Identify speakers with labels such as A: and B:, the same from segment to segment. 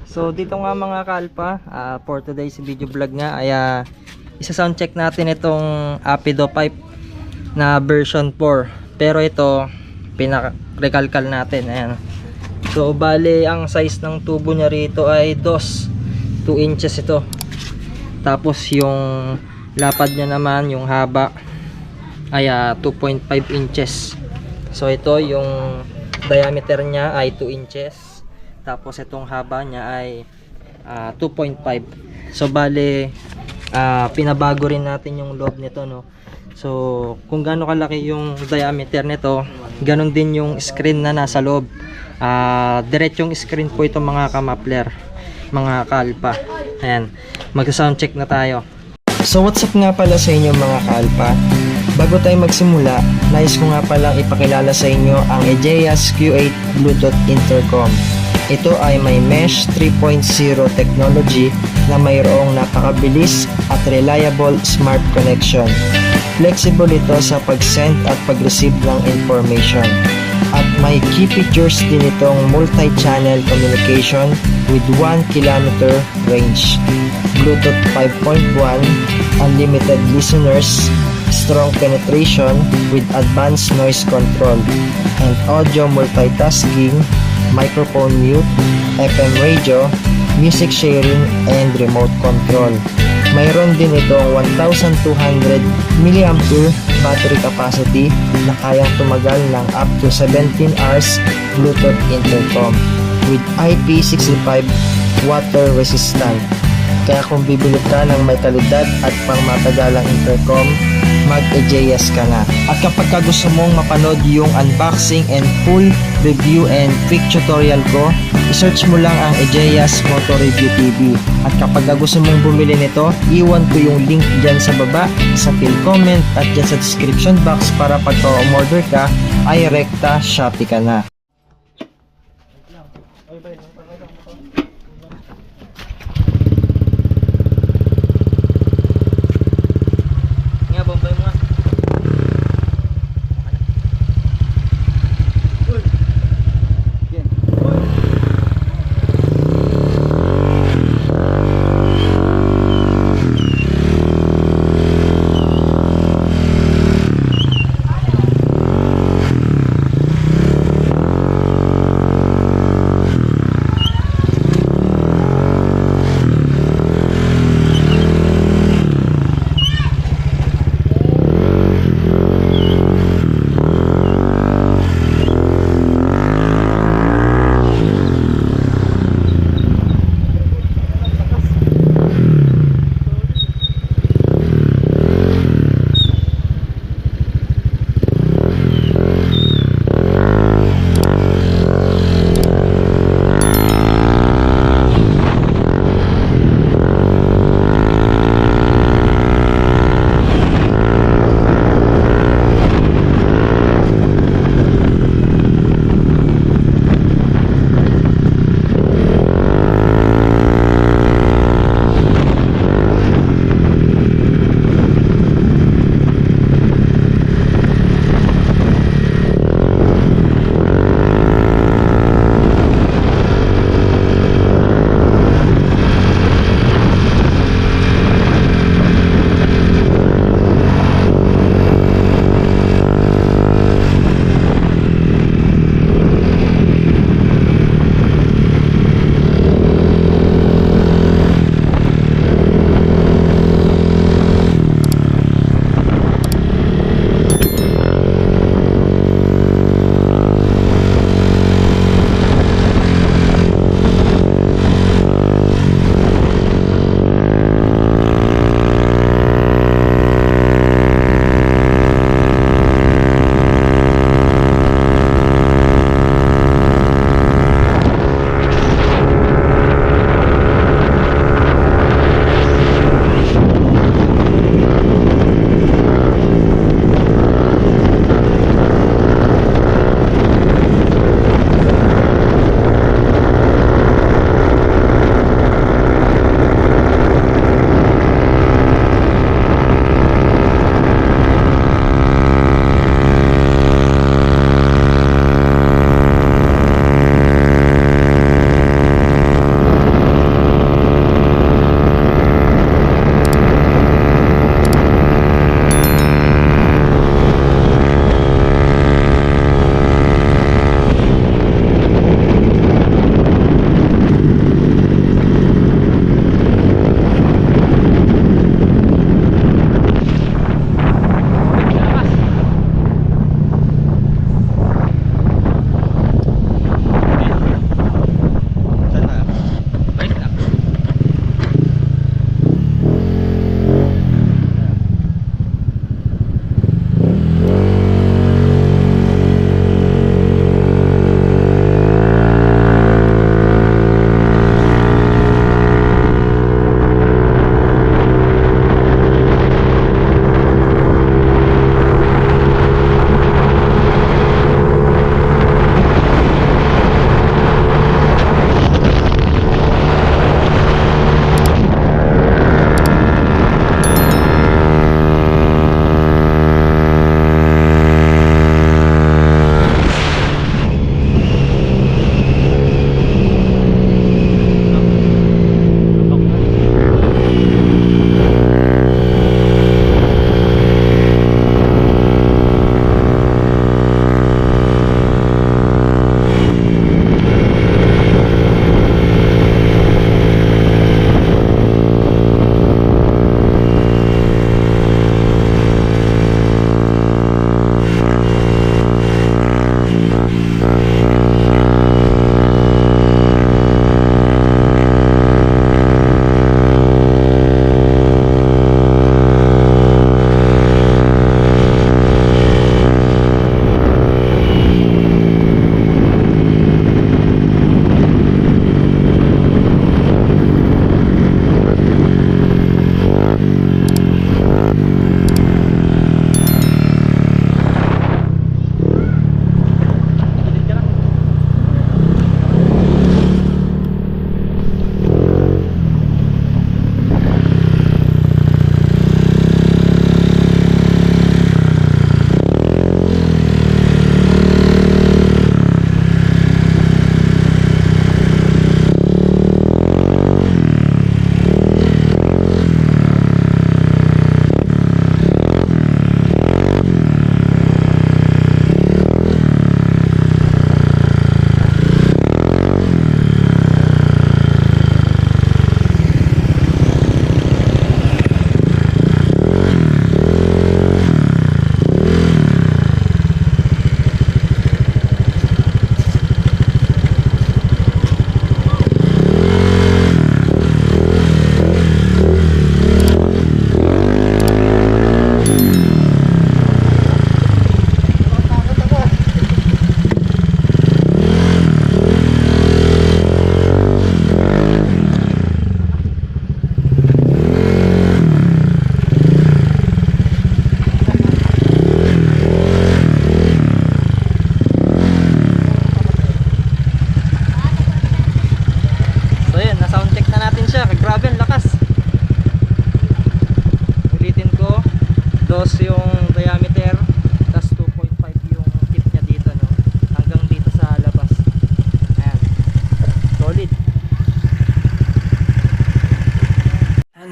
A: So dito nga mga kalpa, for today's video vlog nga ay isa sound check natin itong Apido pipe na version 4. Pero ito rekalkal natin. Ayan. So bali ang size ng tubo niya rito ay 2 inches ito. Tapos yung lapad niya naman, yung haba ay 2.5 inches. So ito yung diameter niya ay 2 inches. Tapos itong haba niya ay 2.5. So bali pinabago rin natin yung loob nito, no. So kung gaano kalaki yung diameter nito, ganun din yung screen na nasa loob. Diretsong screen po ito mga kamapler, mga kalpa. Ayan, mag-sound check na tayo. So what's up nga pala sa inyo mga kalpa. Bago tayo magsimula, nais ko nga palang ipakilala sa inyo ang Ejeas Q8 Bluetooth Intercom. Ito ay may Mesh 3.0 technology na mayroong napakabilis at reliable smart connection. Flexible ito sa pag-send at pag-receive ng information. At may key features din itong multi-channel communication with 1 km range, Bluetooth 5.1, unlimited listeners, strong penetration with advanced noise control, and audio multitasking, microphone mute, FM radio, music sharing, and remote control. Mayroon din itong 1200 mAh battery capacity na kayang tumagal ng up to 17 hours Bluetooth intercom with IP65 water resistant. Kaya kung bibili ka ng may kalidad at pangmatagalang intercom, mag-Ejeas ka na. At kapag gusto mong mapanood yung unboxing and full review and quick tutorial ko, i-search mo lang ang Ejeas MOTO REVIEW TV. At kapag gusto mong bumili nito, iwan ko yung link dyan sa baba, sa pinned comment at dyan sa description box para pagka-umorder ka, ay rekta Shopee ka na.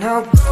B: help.